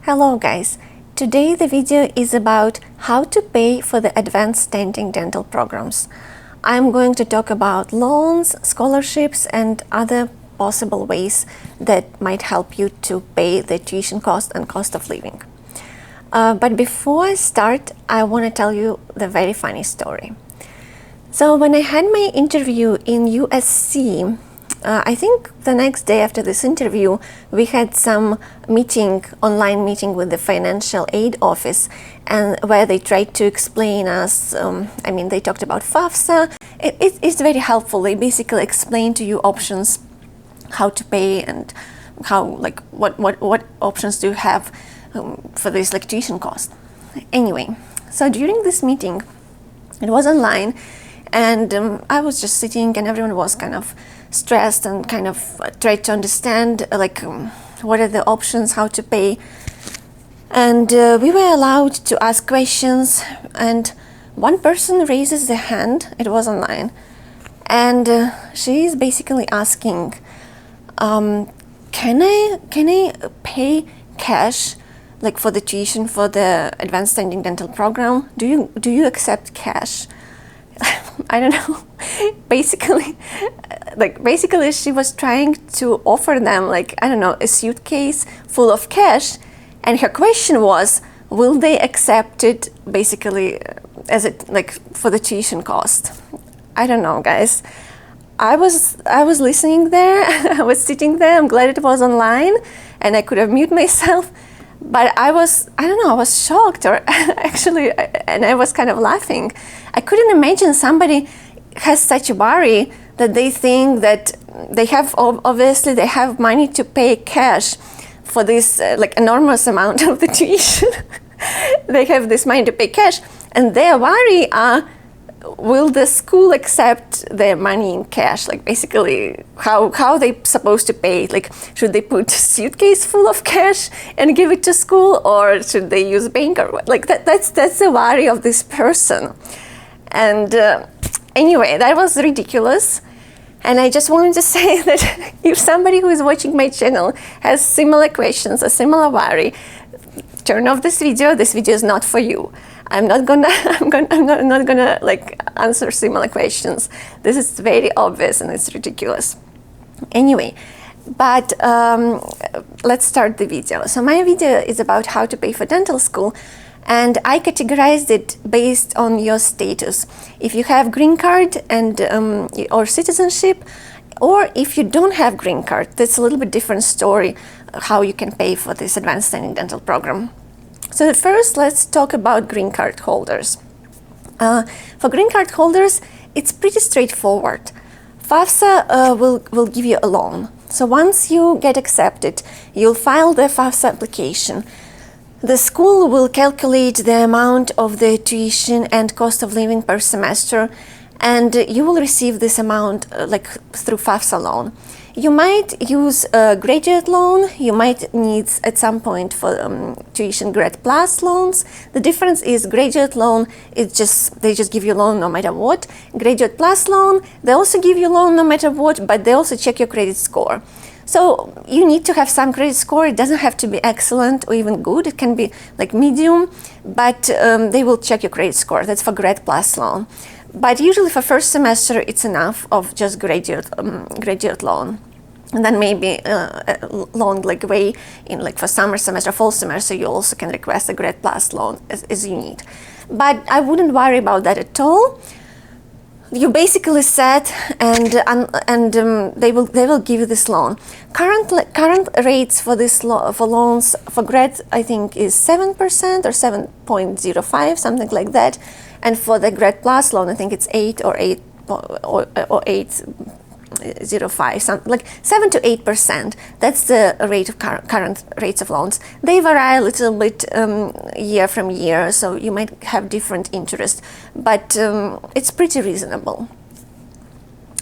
Hello guys, today the video is about how to pay for the advanced standing dental programs. I'm going to talk about loans, scholarships and other possible ways that might help you to pay the tuition cost and cost of living. But before I start, I want to tell you the very funny story. So when I had my interview in USC, I think the next day after this interview, we had some online meeting with the financial aid office, and where they tried to explain us, they talked about FAFSA. It's very helpful. They basically explain to you options, how to pay and how, what options do you have for this tuition cost. Anyway, so during this meeting, it was online, and I was just sitting and everyone was kind of stressed and kind of tried to understand what are the options, how to pay. And we were allowed to ask questions, and one person raises their hand. It was online, and she is basically asking, can I pay cash for the tuition for the advanced standing dental program? Do you accept cash? I don't know. Basically she was trying to offer them a suitcase full of cash, and her question was, will they accept it basically as for the tuition cost? I don't know, guys. I was listening there. I was sitting there. I'm glad it was online and I could have muted myself. But I was shocked, or actually, and I was kind of laughing. I couldn't imagine somebody has such a worry that they think that they have money to pay cash for this enormous amount of the tuition. They have this money to pay cash, and their worry are, will the school accept their money in cash? Basically, how they supposed to pay? Should they put a suitcase full of cash and give it to school, or should they use bank or what? That's the worry of this person. And anyway, that was ridiculous. And I just wanted to say that if somebody who is watching my channel has similar questions, a similar worry, turn off this video. This video is not for you. I'm not gonna answer similar questions. This is very obvious and it's ridiculous. Anyway, but let's start the video. So my video is about how to pay for dental school, and I categorized it based on your status. If you have green card and or citizenship, or if you don't have green card, that's a little bit different story how you can pay for this advanced standing dental program. So first, let's talk about green card holders. For green card holders, it's pretty straightforward. FAFSA will give you a loan. So once you get accepted, you'll file the FAFSA application. The school will calculate the amount of the tuition and cost of living per semester, and you will receive this amount through FAFSA loan. You might use a graduate loan. You might need at some point for tuition grad plus loans. The difference is graduate loan, they just give you a loan no matter what. Graduate plus loan, they also give you a loan no matter what, but they also check your credit score. So you need to have some credit score. It doesn't have to be excellent or even good. It can be medium, but they will check your credit score. That's for grad plus loan. But usually for first semester, it's enough of just graduate loan. And then maybe a loan way in for summer semester, fall semester, you also can request a grad plus loan as you need. But I wouldn't worry about that at all. You basically set, and they will give you this loan. Current rates for this for loans for grad, I think, is 7% or 7.05, something like that. And for the grad plus loan, I think it's 8 or 8.05, something 7 to 8%. That's the rate of current rates of loans. They vary a little bit year from year, so you might have different interest, but it's pretty reasonable.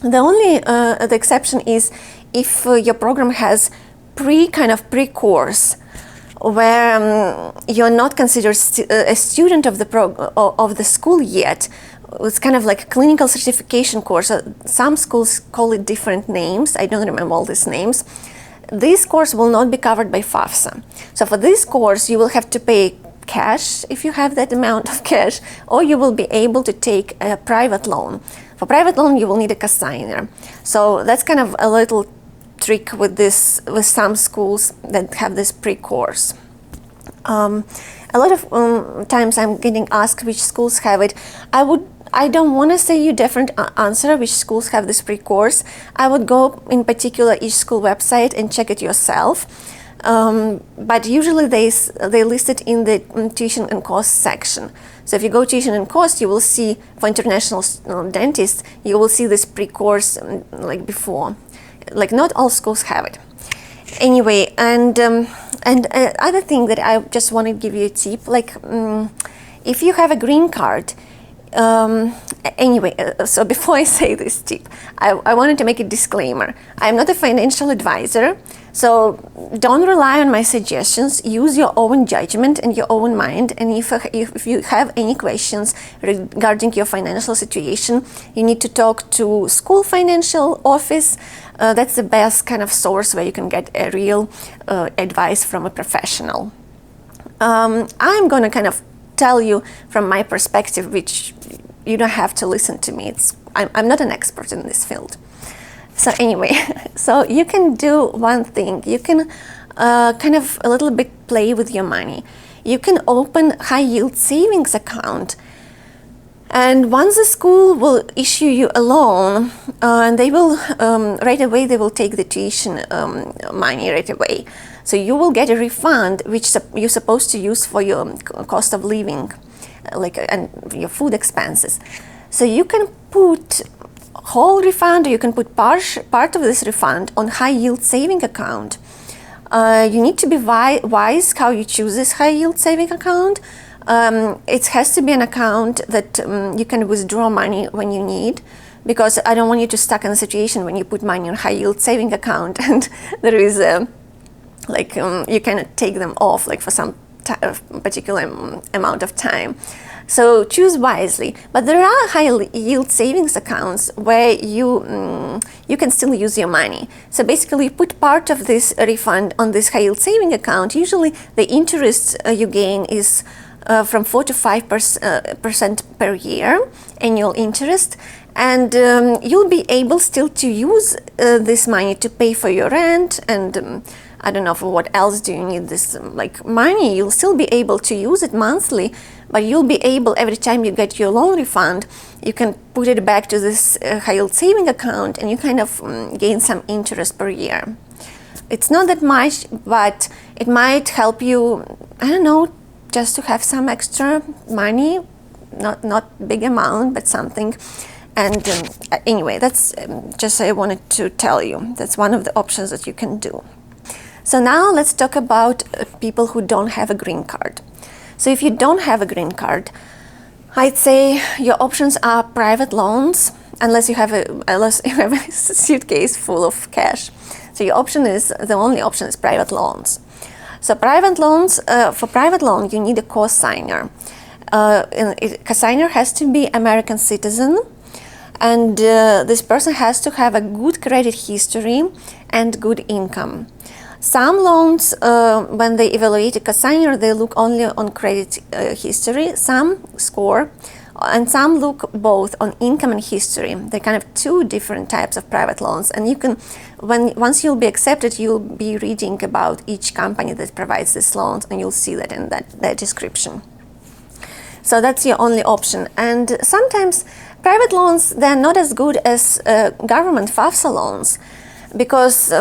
The only the exception is if your program has pre-course, where you're not considered a student of the school yet. It's kind of like a clinical certification course. Some schools call it different names. I don't remember all these names. this course will not be covered by FAFSA. So for this course, you will have to pay cash if you have that amount of cash, or you will be able to take a private loan. For private loan, you will need a consignor. So that's kind of a little trick with this, with some schools that have this pre-course. A lot of times I'm getting asked which schools have it. I don't want to say you different answer which schools have this pre-course. I would go in particular each school website and check it yourself. But usually they list it in the tuition and cost section. So if you go tuition and cost, you will see for international dentists, you will see this pre-course like before. Like not all schools have it. Anyway, and other thing that I just want to give you a tip, like if you have a green card, so before I say this tip, I wanted to make a disclaimer. I'm not a financial advisor, so don't rely on my suggestions. Use your own judgment and your own mind. And if you have any questions regarding your financial situation, you need to talk to school financial office. That's the best kind of source where you can get a real advice from a professional. I'm going to kind of tell you from my perspective, which you don't have to listen to me. I'm not an expert in this field. So anyway, so you can do one thing. You can kind of a little bit play with your money. You can open high yield savings account. And once the school will issue you a loan, and they will right away they will take the tuition money right away. So you will get a refund which you're supposed to use for your cost of living, and your food expenses. So you can put whole refund, or you can put part of this refund on high yield saving account. You need to be wise how you choose this high yield saving account. It has to be an account that you can withdraw money when you need, because I don't want you to stuck in a situation when you put money on high yield saving account and there is you cannot take them off for some particular amount of time. So choose wisely. But there are high yield savings accounts where you can still use your money. So basically you put part of this refund on this high yield saving account. Usually the interest you gain is from 4 to 5% per year, annual interest, and you'll be able still to use this money to pay for your rent and I don't know for what else do you need this money. You'll still be able to use it monthly, but you'll be able, every time you get your loan refund, you can put it back to this high yield saving account and you kind of gain some interest per year. It's not that much, but it might help you, I don't know, just to have some extra money, not big amount, but something. And anyway, that's just I wanted to tell you. That's one of the options that you can do. So now let's talk about people who don't have a green card. So if you don't have a green card, I'd say your options are private loans, unless you have a suitcase full of cash. So the only option is private loans. So private loans, for private loan, you need a co-signer. Co-signer has to be American citizen, and this person has to have a good credit history and good income. Some loans, when they evaluate a co-signer, they look only on credit history. Some score, and some look both on income and history. They're kind of two different types of private loans. And you can, once you'll be accepted, you'll be reading about each company that provides these loans, and you'll see that in that description. So that's your only option. And sometimes private loans, they're not as good as government FAFSA loans, because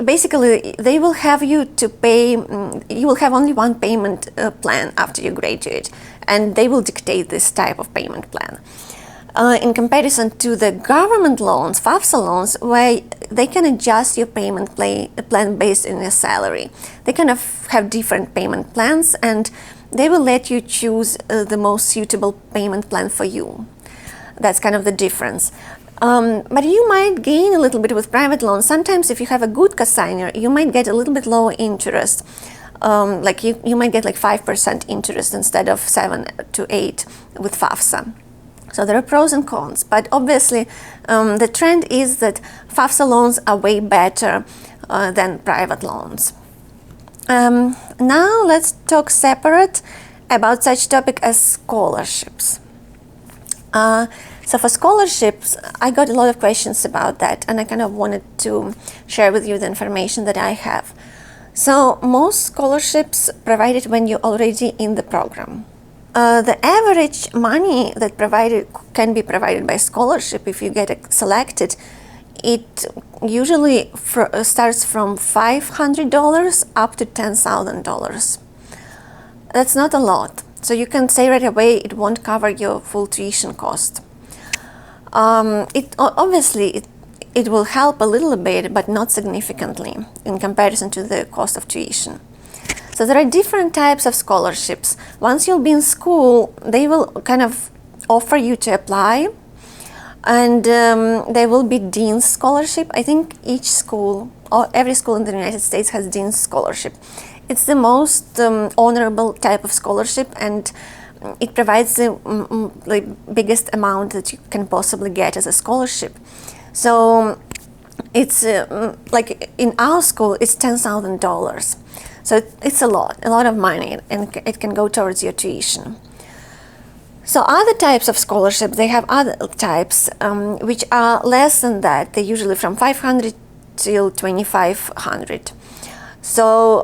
basically they will have you to pay, you will have only one payment plan after you graduate, and they will dictate this type of payment plan. In comparison to the government loans, FAFSA loans, where they can adjust your payment plan based on your salary. They kind of have different payment plans, and they will let you choose the most suitable payment plan for you. That's kind of the difference. But you might gain a little bit with private loans. Sometimes if you have a good co-signer, you might get a little bit lower interest. You might get 5% interest instead of 7 to 8 with FAFSA. So there are pros and cons, but obviously the trend is that FAFSA loans are way better than private loans. Now let's talk separate about such topic as scholarships. So for scholarships, I got a lot of questions about that, and I kind of wanted to share with you the information that I have. So most scholarships provided when you're already in the program. The average money that can be provided by scholarship if you get selected, it usually starts from $500 up to $10,000. That's not a lot. So you can say right away it won't cover your full tuition cost. Obviously it will help a little bit, but not significantly in comparison to the cost of tuition. So there are different types of scholarships. Once you'll be in school, they will kind of offer you to apply, and there will be Dean's Scholarship. I think each school, or every school in the United States has Dean's Scholarship. It's the most honorable type of scholarship, and it provides the biggest amount that you can possibly get as a scholarship. So it's like in our school, it's $10,000. So it's a lot of money, and it can go towards your tuition. So other types of scholarships, they have other types which are less than that. They're usually from $500 till $2,500. So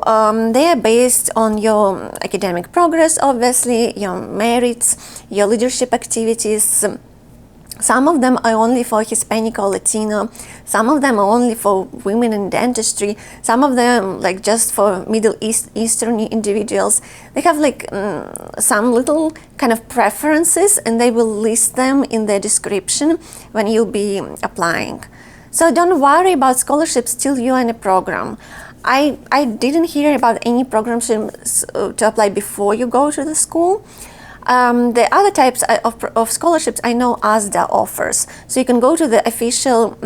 they are based on your academic progress, obviously, your merits, your leadership activities. Some of them are only for Hispanic or Latino. Some of them are only for women in dentistry. Some of them like just for Middle Eastern individuals. They have like some little kind of preferences, and they will list them in the description when you'll be applying. So don't worry about scholarships till you're in a program. I didn't hear about any programs to apply before you go to the school. The other types of scholarships I know HYSA offers. So you can go to the official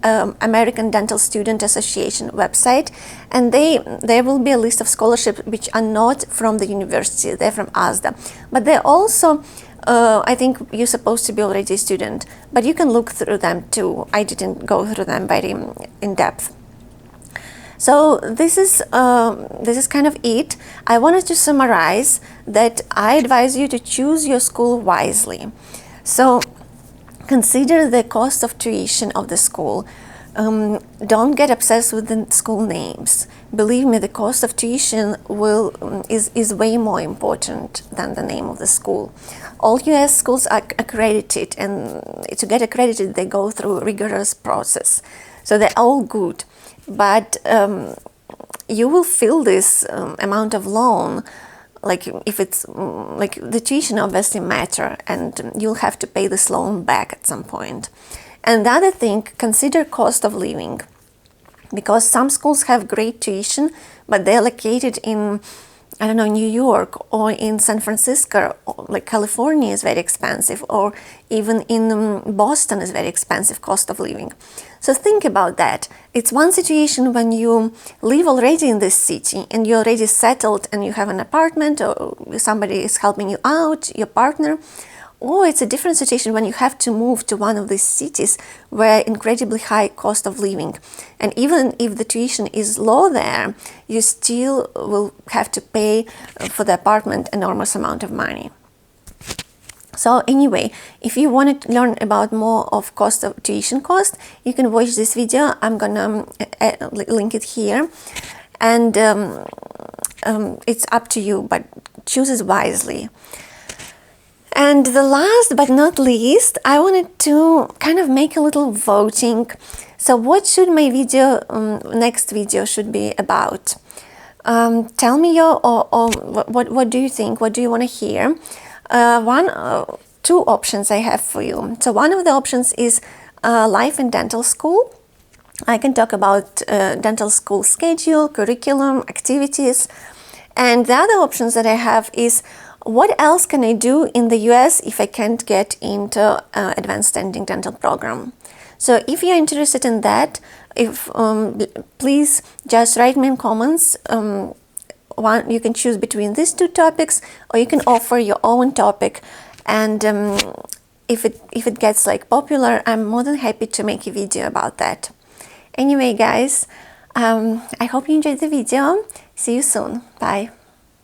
American Dental Student Association website, and there will be a list of scholarships which are not from the university, they're from HYSA. But they're also, I think you're supposed to be already a student, but you can look through them too. I didn't go through them very in depth. So this is kind of it. I wanted to summarize that I advise you to choose your school wisely. So consider the cost of tuition of the school. Don't get obsessed with the school names. Believe me, the cost of tuition is way more important than the name of the school. All US schools are accredited, and to get accredited, they go through a rigorous process. So they're all good. But you will feel this amount of loan, like if it's like the tuition obviously matter, and you'll have to pay this loan back at some point. And the other thing, consider cost of living, because some schools have great tuition, but they're located in, I don't know, New York or in San Francisco, or like California is very expensive, or even in Boston is very expensive cost of living. So think about that. It's one situation when you live already in this city and you're already settled and you have an apartment, or somebody is helping you out, your partner. Or it's a different situation when you have to move to one of these cities where incredibly high cost of living. And even if the tuition is low there, you still will have to pay for the apartment enormous amount of money. So anyway, if you want to learn about more of cost of tuition cost, you can watch this video. I'm gonna link it here. And it's up to you, but choose it wisely. And the last but not least, I wanted to kind of make a little voting. So what should my video, next video should be about? Tell me what do you think? What do you want to hear? Two options I have for you. So one of the options is life in dental school. I can talk about dental school schedule, curriculum, activities. And the other options that I have is what else can I do in the US if I can't get into advanced standing dental program. So if you're interested in that, please just write me in comments. You can choose between these two topics, or you can offer your own topic. And if it gets like popular, I'm more than happy to make a video about that. Anyway, guys, I hope you enjoyed the video. See you soon. Bye.